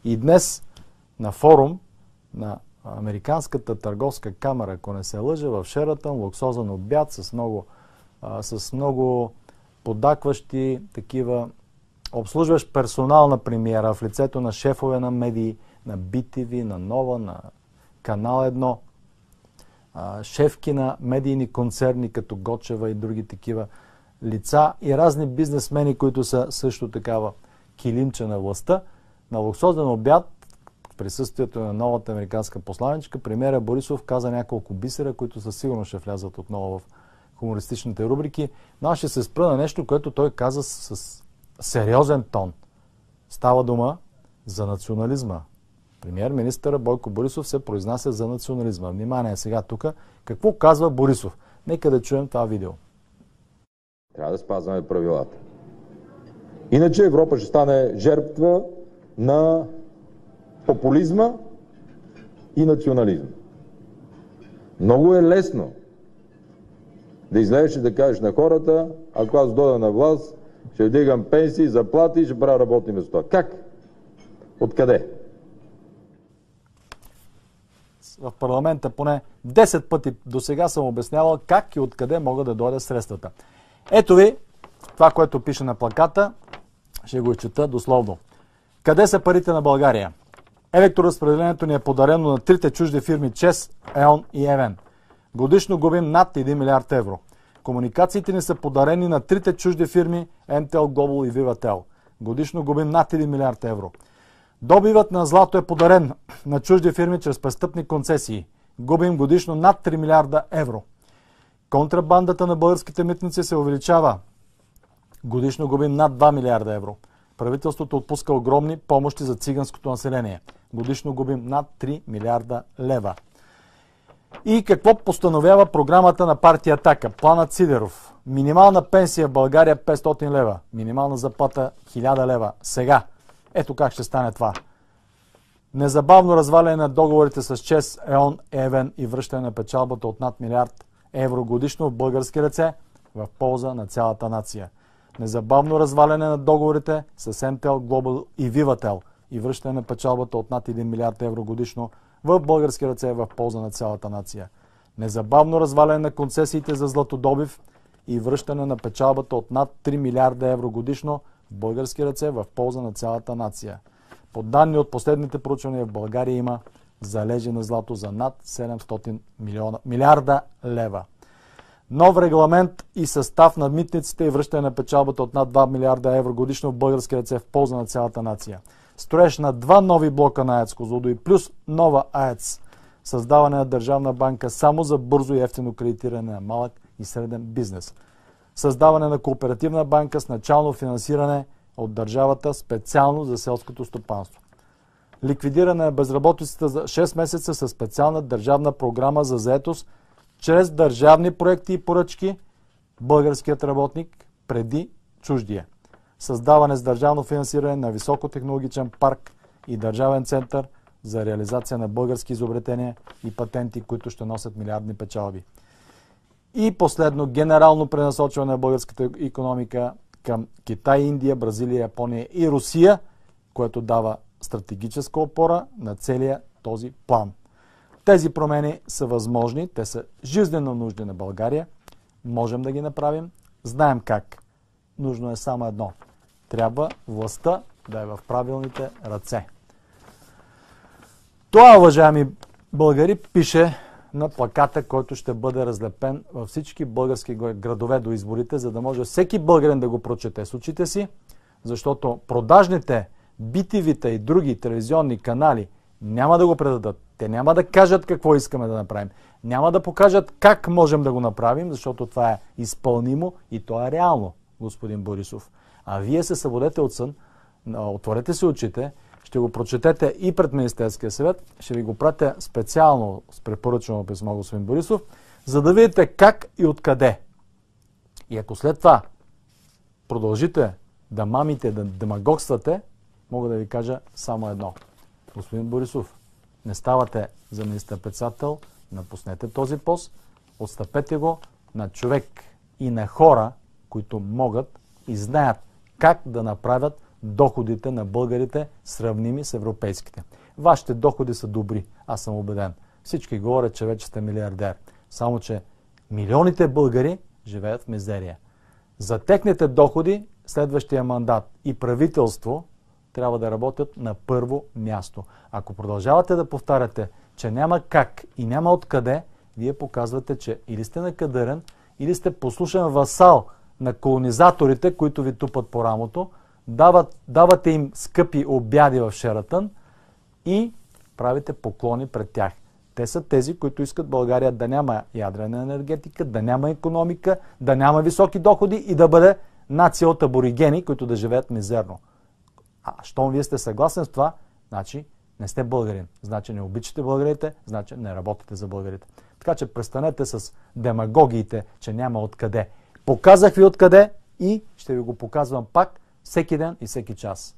И днес на форум на Американската търговска камера, ако не се лъжа, в Шератън, луксозен обяд с много подакващи такива обслужващ персонал на премиера в лицето на шефове на медии, на BTV, на Нова, на Канал 1, шефки на медийни концерни като Гочева и други такива лица и разни бизнесмени, които са също такава килимче на властта. На луксозен обяд в присъствието на новата американска посланичка, премиера Борисов каза няколко бисера, които със сигурност ще влязат отново в хумористичните рубрики, но аз ще се спра на нещо, което той каза с сериозен тон. Става дума за национализма. Премиер-министъра Бойко Борисов се произнася за национализма. Внимание сега тук. Какво казва Борисов? Нека да чуем това видео. Трябва да спазваме правилата. Иначе Европа ще стане жертва на популизма и национализма. Много е лесно да излезеш и да кажеш на хората, ако аз дойда на власт, ще вдигам пенсии, заплати и ще правя работни места. Как? Откъде? В парламента поне 10 пъти до сега съм обяснявал как и откъде могат да дойдат средствата. Ето ви това, което пише на плаката. Ще го изчета дословно. Къде са парите на България? Електроразпределението ни е подарено на трите чужди фирми ЧЕЗ, ЕОН и ЕВН. Годишно губим над 1 милиард евро. Комуникациите ни са подарени на трите чужди фирми МТЛ, Global и Vivatel. Годишно губим над 1 милиард евро. Добивът на злато е подарен на чужди фирми чрез престъпни концесии. Губим годишно над 3 милиарда евро. Контрабандата на българските митници се увеличава. Годишно губим над 2 милиарда евро. Правителството отпуска огромни помощи за циганското население. Годишно губим над 3 милиарда лева. И какво постановява програмата на партия Атака? Планът Сидеров. Минимална пенсия в България 500 лева. Минимална заплата 1000 лева. Сега. Ето как ще стане това. Незабавно разваляне на договорите с ЧЕЗ, ЕОН, ЕВН и връщане на печалбата от над милиард евро годишно в български ръце в полза на цялата нация. Незабавно разваляне на договорите с МТЛ, Global и Vivatel и връщане на печалбата от над 1 милиард евро годишно в български ръце в полза на цялата нация. Незабавно разваляне на концесиите за златодобив и връщане на печалбата от над 3 милиарда евро годишно в български ръце в полза на цялата нация. По данни от последните проучвания в България има залежи на злато за над 700 милиарда лева. Нов регламент и състав на митниците и връщане на печалбата от над 2 милиарда евро годишно в български ръце в полза на цялата нация. Строеж на 2 нови блока на АЕЦ Козлодуй плюс нова АЕЦ. Създаване на държавна банка само за бързо и ефтино кредитиране на малък и среден бизнес. Създаване на кооперативна банка с начално финансиране от държавата специално за селското стопанство. Ликвидиране на безработицата за 6 месеца със специална държавна програма за заетост чрез държавни проекти и поръчки българският работник преди чуждия. Създаване с държавно финансиране на високотехнологичен парк и държавен център за реализация на български изобретения и патенти, които ще носят милиардни печалби. И последно, генерално пренасочване на българската икономика към Китай, Индия, Бразилия, Япония и Русия, което дава стратегическа опора на целия този план. Тези промени са възможни, те са жизнено нужди на България. Можем да ги направим, знаем как. Нужно е само едно. Трябва властта да е в правилните ръце. Това, уважаеми българи, пише на плаката, който ще бъде разлепен във всички български градове до изборите, за да може всеки българин да го прочете с очите си, защото продажните BTV-та и други телевизионни канали няма да го предадат. Те няма да кажат какво искаме да направим. Няма да покажат как можем да го направим, защото това е изпълнимо и то е реално, господин Борисов. А вие се събудете от сън, отворете си очите, ще го прочетете и пред Министерския съвет, ще ви го пратя специално с препоръчено писмо, господин Борисов, за да видите как и откъде. И ако след това продължите да мамите, да демагогствате, мога да ви кажа само едно. Господин Борисов, не ставате за министър-председател, напуснете този пост, отстъпете го на човек и на хора, които могат и знаят как да направят доходите на българите сравними с европейските. Вашите доходи са добри, аз съм убеден. Всички говорят, че вече сте милиардер. Само, че милионите българи живеят в мизерия. За техните доходи следващия мандат и правителство трябва да работят на първо място. Ако продължавате да повтаряте, че няма как и няма откъде, вие показвате, че или сте накадърен, или сте послушен васал на колонизаторите, които ви тупат по рамото, давате им скъпи обяди в Шератън и правите поклони пред тях. Те са тези, които искат България да няма ядрена енергетика, да няма икономика, да няма високи доходи и да бъде нация от аборигени, които да живеят мизерно. А щом вие сте съгласен с това, значи не сте българин. Значи не обичате българите, значи не работите за българите. Така че престанете с демагогиите, че няма откъде. Показах ви откъде и ще ви го показвам пак всеки ден и всеки час.